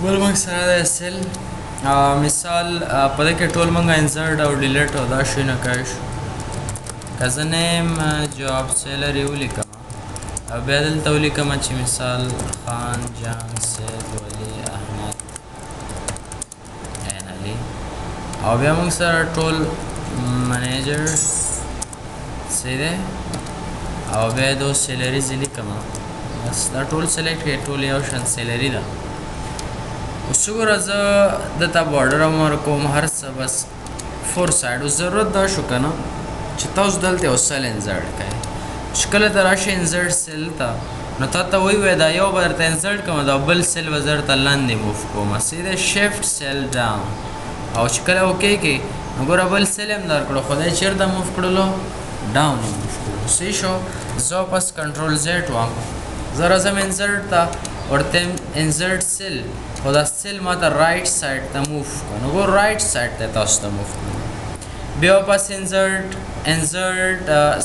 بل موږ سره د سیل مثال په دې کې ټول موږ انسرټ او ډیلیټ او دا شیونه کوي شو که زه نیم جواب سیلري ولیکم او بیا دلته ولیکم چې مثال خان جان سید ولی احمد عین علي او بیا موږ سره ټول منیجر سیده او بیا دو سیلریز لیکم بس دا ټول سلیکټ کړئ ټول یو شان سیلري ده اوس وګوره زه دلته بارډر هم ورکوم هر څه بس فور سایډ اوس ضرورت دا شو که نه چې تاسو دلته یو سیل انزرټ کړئ چې کله ته راشئ انزرټ سیل ته نو تا ته وایي دا یو به درته انزرټ کوم دا بل سیل به زه درته لاندې موف کوم سیده شفټ سیل ډاون او چې کله اوکې کې نو ګوره بل سیل هم درکړو خو دی چېرته موف کړلو ډاون یې موف کړلو صحیح شو زه واپس کنټرول زیډ وام زه راځم انزرټ ته ورته انزرټ سیل خو دا سیل ما ته رایټ سایډ ته موف کړو نو ګور رایټ سایډ ته تاسو ته موف کړو بیا واپس انزرټ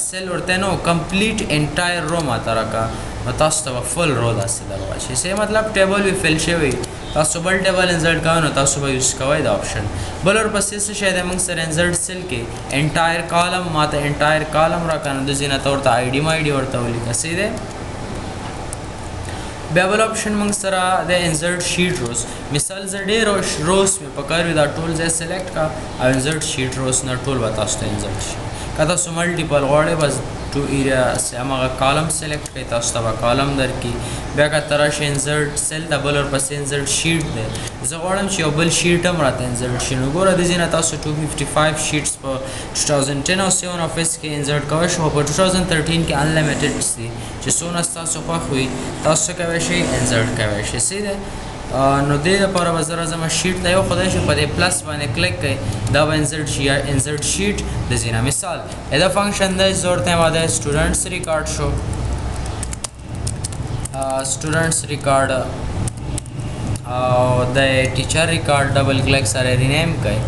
سیل ورته نو کمپلیټ انټایر رو ما ته راکړه نو تاسو ته به فل رو داسې درواچي صحیح مطلب ټیبل وي فل شوی تاسو بل ټیبل انزرټ کوئ نو تاسو به یوز کوئ دا آپشن بل ورپسې څه شی دی موږ سره انزرټ سیل کې انټایر کالم ما ته انټایر کالم راکړه نو د ځینې ته ورته آی ډي مای ډي ورته ولیکه صحیح دی بیا بل آپشن موږ سره د انزرټ شیټ روز مثال زه ډېر روز مې پکار وي دا ټول ځای سلیکټ کا او انزرټ شیټ روز نه ټول به تاسو ته انزرټ شي که تاسو ملټیپل غواړئ بس ټو ایریا هماغه کالم سلیکټ کړئ تاسو ته به کالم درکړي بیا که ته راشئ انزرټ سیل ته بل ورپسې انزرټ شیټ دی زه غواړم چې یو بل شیټ هم راته انزرټ شي نو ګوره د ځینې تاسو 255 شیټس په 2010 او 7 افس کې انزرټ کوئ شو په 2013 کې انلیمیټډ دي چې څونه ستاسو خوښ وي تاسو کولی شئ انزرټ کولی شئ صحیح دی نو دې لپاره به زه راځم شیټ ته یو خدای شي په دې پلس باندې کلیک کړئ دا به انزرټ شي یا انزرټ شیټ د ځینې مثال دا فنکشن دی زه ورته یم دا سټوډنټس ریکارډ شو سټوډنټس ریکارډ او د ټیچر ریکارډ ډبل کلیک سره رینیم کړئ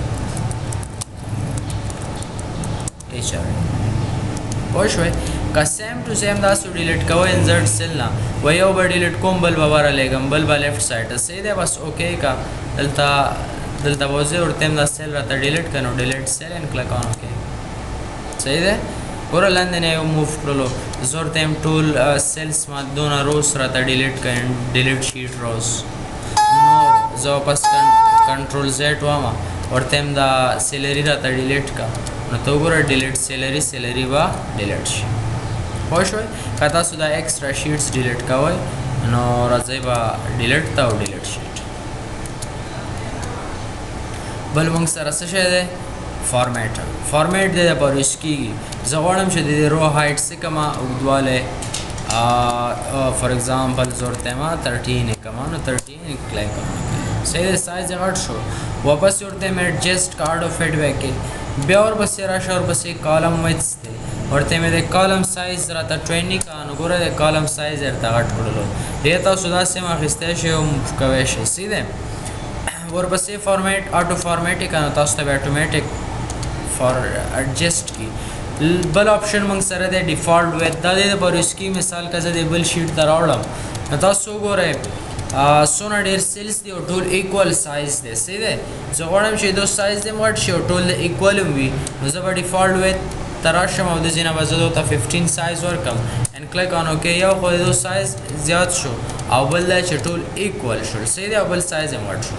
ټیچر پوه شوئ که سیم ټو سیم داسې ډیلیټ کوئ انزرټ سیل نه و یو به ډیلیټ کوم بل به ورلیږم بل به لیفټ سایډ ته صحیح دی بس اوکې که دلته به زه ورته یم دا سیل راته ډیلیټ کړه نو ډیلیټ سیل اینډ کلیک آن اوکې صحیح دی ګوره لاندې نه یې موف کړلو زه ورته یم ټول سیلس ما دونه روز راته ډیلیټ کړئ ډیلیټ شیټ روز نو زه واپس کنټرول زیډ وامه ورته یم دا سیلري راته ډیلیټ کړه نو ته وګوره ډیلیټ سیلري به ډیلیټ شي پوه شوئ که تاسو دا ایکسټرا شیټس ډیلیټ کوئ نو راځئ به ډیلیټ ته او ډیلیټ شیټ بل موږ سره څه شی دی فارمیټ دی دپاره یوز کېږي زه غواړم چې د دې رو هایټ څه کمه اوږدوالی فار ایگزامپل زه ورته یم 13 یې کمه نو 13 کلیک صحیح دی سایز یې غټ شو واپس یې ورته یم ایډجسټ کارډ او فیډبیک کې بیا ورپسې راشه ورپسې کالم ویدث دی ورته مې د کالم سایز راته 20 کا نو ګوره د کالم سایز یې درته غټ کړلو دې تاسو داسې هم اخیستی شئ او موف کوی شئ صحیح دی ورپسې فارمیټ آټو فارمیټ یې که نو تاسو ته به اټومیټک ایډجسټ کي بل آپشن موږ سره دی ډیفالټ ویت دا دی دپاره یوز کي مثال که زه د بل شیټ ته راوړم نو تاسو وګورئ څونه ډېر سیلز دي او ټول ایکول سایز دی صحیح دی زه غواړم چې دو سایز دی غټ شي او ټول د ایکول هم وي نو زه به ډیفالټ ویت ته راشم او د ځینه به زه ته 15 سایز ورکړم اینډ کلیک آن اوکې یو خو د دو سایز زیات شو او بل دی چې ټول ایکول شول صحیح دی او بل سایز هم غټ شو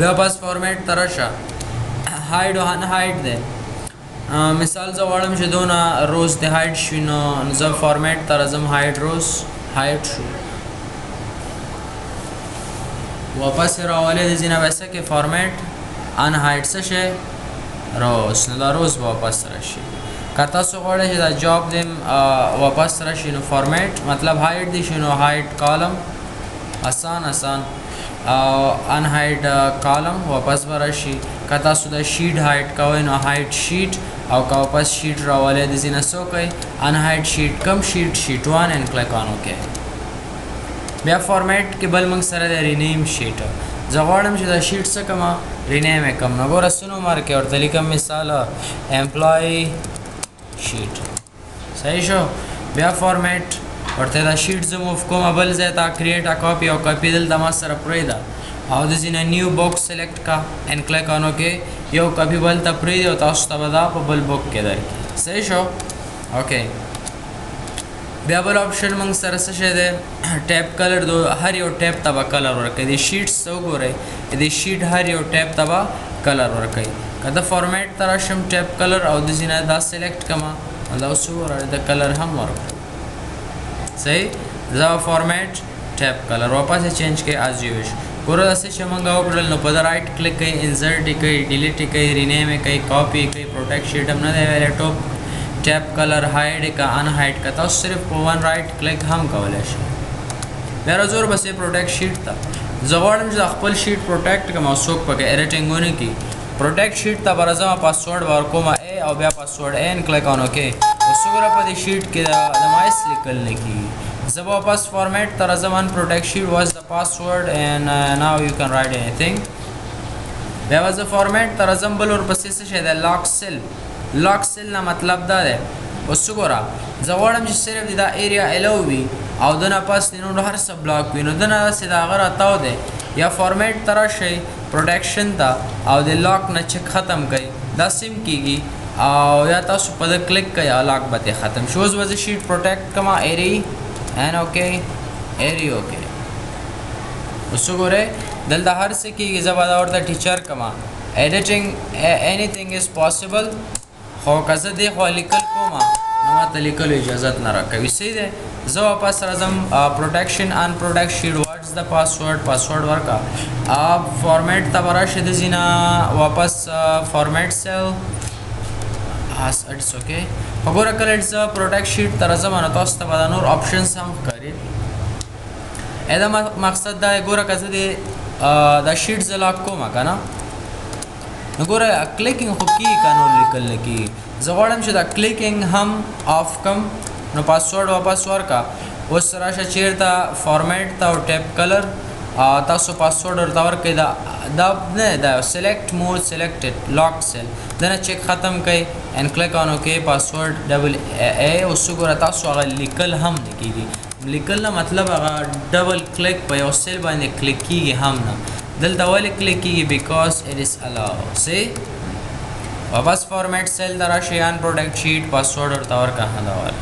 بیا پس فارمیټ ته راشه هایډ او ان هایډ دی مثال زه غواړم چې دونه روز د هایډ شي نو زه فارمیټ ته راځم هایډ روز هایډ شو واپس یې راولې د ځینه به څه کې فارمیټ ان هایډ څه شی روز نو دا روز به واپس راشي که تاسو غواړئ چې دا جاب دیم واپس راشي نو فارمیټ مطلب هایډ دی شي نو هایډ کالم آسان ان هایډ کالم واپس به راشي که تاسو د شیټ هایډ کوئ نو هایډ شیټ او که واپس شیټ راولئ د ځینه څه وکئ ان هایډ شیټ کم شیټ 1 اینډ کلیک آن اوکې بیا فارمیټ کې بل موږ سره د رینیم شیټ زه غواړم چې دا شیټ څه کمه رینیم یې کم نو ګوره څه نوم ورکړئ ورته لیکم مثال امپلای شیټ صحیح شو بیا فارمیټ ورته دا شیټ زه موف کوم بل ځای ته کریټ ا کاپی او کاپی دلته ما سره پرېږده او د ځینې نیو باکس سلیکټ کا ان کلیک آن اوکې یو کاپی بل ته پرېږدي او تاسو ته به دا په بل بک کې درکړي صحیح شو اوکې بیا بل آپشن موږ سره څه شی دی ټیپ کلر دو هر یو ټیپ ته به کلر ورکوي د شیټس ته وګورئ د شیټ هر یو ټیپ ته به کلر ورکوي که د فارمیټ ته راشم ټیپ کلر او د ځینې دا سلیکټ کړم دا اوس وګوره د کلر هم ورکړم صحیح دا فارمیټ ټیپ کلر واپس چینج کړئ از یو وش ګوره داسې چې موږ وکړل نو په رایټ کلیک کوئ انسرټ یې کوئ ډیلیټ یې کوئ رینیم یې کوئ کاپی یې کوئ پروټیکټ شیټ هم نه دی ویلی ټاپ ټیپ کلر هایډ کا ان هایډ کا تاسو صرف په ون رایټ کلیک هم کولی شئ بیا راځو بسې پروټیکټ شیټ ته زه غواړم چې خپل شیټ پروټیکټ کړم او څوک پکې ایډیټینګ ونه کړي پروټیکټ شیټ ته به راځم پاسورډ به ورکوم ای او بیا پاسورډ ای ان کلیک آن اوکې اوس وګوره په دې شیټ کې د مایس لیکل نه کېږي زه به واپس فارمیټ ته راځم ان پروټیکټ شیټ واز د پاسورډ اینډ ناو یو کین رایټ انیثینګ بیا به زه فارمیټ ته راځم بل ورپسې څه شی دی لاک سیل لاک سیل نه مطلب دا دی اوس وګوره زه غواړم چې صرف د دا ایریا الو وي او دنه پس د نور هر څه بلاک وي نو دنه داسې د هغه راتاو دی یا فارمیټ ته راشئ پروټیکشن ته او د لاک نه چک ختم کړئ دا سیم کېږي او یا تاسو په ده کلیک کړئ او لاک به ترې ختم شي اوس به زه شیټ پروټیکټ کړم ایری این اوکې ایری اوکې اوس وګورئ دلته هر څه کېږي زه به دا ورته ټیچر کړم ایډیټینګ انیثینګ از پاسبل خو که زه دې خوا لیکل کوم نو ماته لیکلو اجازت نه راکوي صحیح دی زه واپس راځم پروټیکشن ان پروټیکټ شیټ واټس د پاسورډ ورکړه فارمیټ ته به راشي د ځینه واپس فارمیټ سیل اټس اوکې وګوره کله زه پروټیکټ شیټ ته راځم نو تاسو ته به دا نور آپشنز هم ښکاري دا مقصد دا ګوره که زه دا شیټ زه لاک کوم که نه نو ګوره کلیکینګ خو کېږي که نور لیکل نه کېږي زه غواړم چې دا کلیکینګ هم آف کړم نو پاسورډ واپس ورکړه اوس راشه چېرته فارمیټ ته او ټیپ کلر تاسو پاسورډ ورته ورکړئ دا نه دا سلیکټ مور سلیکټډ لاک سیل دنه چیک ختم کړئ ان کلیک آن اوکې پاسورډ ډبل ای اوس وګوره تاسو هغه لیکل هم نه کېږي لیکل نه مطلب هغه ډبل کلیک په یو سیل باندې کلیک کېږي هم نه دلته ولې کلیک کېږي بیکاز اټ از الاو سی واپس فارمیټ سیل ته راشئ ان پروټیکټ شیټ پاسورډ ورته ورکړه دا والا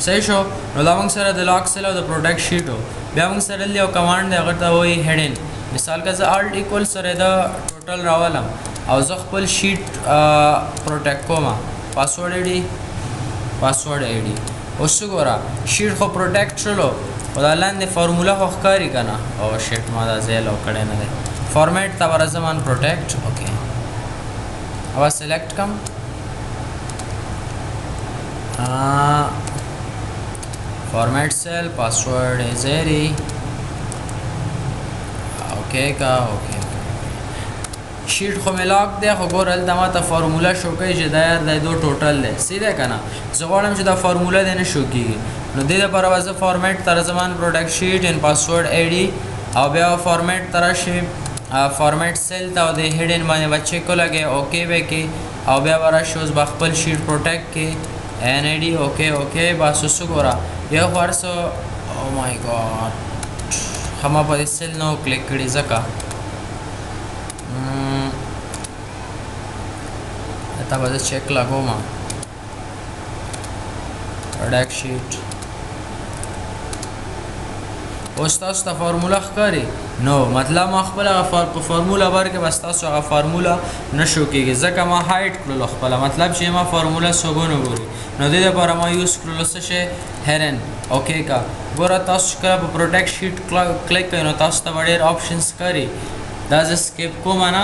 صحیح شو نو دا موږ سره د لاک سیل او د پروټیکټ شیټ و بیا موږ سره دلته یو کمانډ دی هغه ته وایي هیډن مثال که زه الټ ایکول سره د ټوټل راولم او زه خپل شیټ پروټیکټ کوم پاسورډ ایډي اوس وګوره شیټ خو پروټیکټ شلو خو دا لاندې فارموله خو ښکاري که نه او شیټ ما دا ځای لو کړی نه دی فارمیټ ته به راځم ان پروټیکټ اوکې अब सेलेक्ट कम format cell password is एरी ओके का okay sheet खो मिलाक दे खो गोरल दमा ता फार्मूला शो कई जदायर दे दो टोटल दे सीधे कना जगोड़म जदा फार्मूला देने शो की नो दे पर आवाज फॉर्मेट तरजमान product sheet in password ID अब बे फॉर्मेट तरशे फॉर्मेट सेल ता दे हिडन माने बच्चे को लगे ओके बे के अब बे वाला शोज बखपल शीट प्रोटेक्ट के एनआईडी ओके ओके बस उसको गोरा ये वर्सो ओ माय गॉड हम पर सेल नो क्लिक करी जका आता बस चेक लागो मा प्रोडक्ट शीट استاد ته فارمولا ښکاري نو مطلب ما خپل فارمولا ورکه بس تاسو هغه فارمولا نشو کېږي ځکه ما هایټ کړل خپل مطلب چې ما فارمولا سوګونو ګوري نو دې لپاره ما یوز کړل څه شي هرن اوکې کا ګوره تاسو کله په پروټیکټ شیټ کلیک کړئ نو تاسو ته ډېر آپشنز ښکاري دا زه سکیپ کوم نه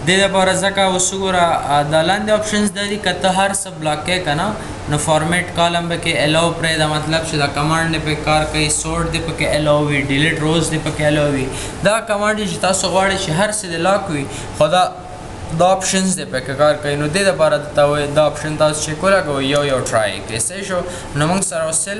دې لپاره ځکه اوس ګوره د لاندې آپشنز دي که ته هر څه بلاک کې که نه نو فارمیټ کالم به کې الاو پرې دا مطلب چې دا کمانډ دې په کار کوي سورټ دې په کې الاو وي ډیلیټ روز دې په کې الاو وي دا کمانډ چې تاسو غواړئ چې هر څه دې لاک وي خو دا آپشنز دې په کې کار کوي نو دې لپاره دا آپشن تاسو چیک وکړئ یو ټرای کړئ صحیح شو نو موږ سره وسل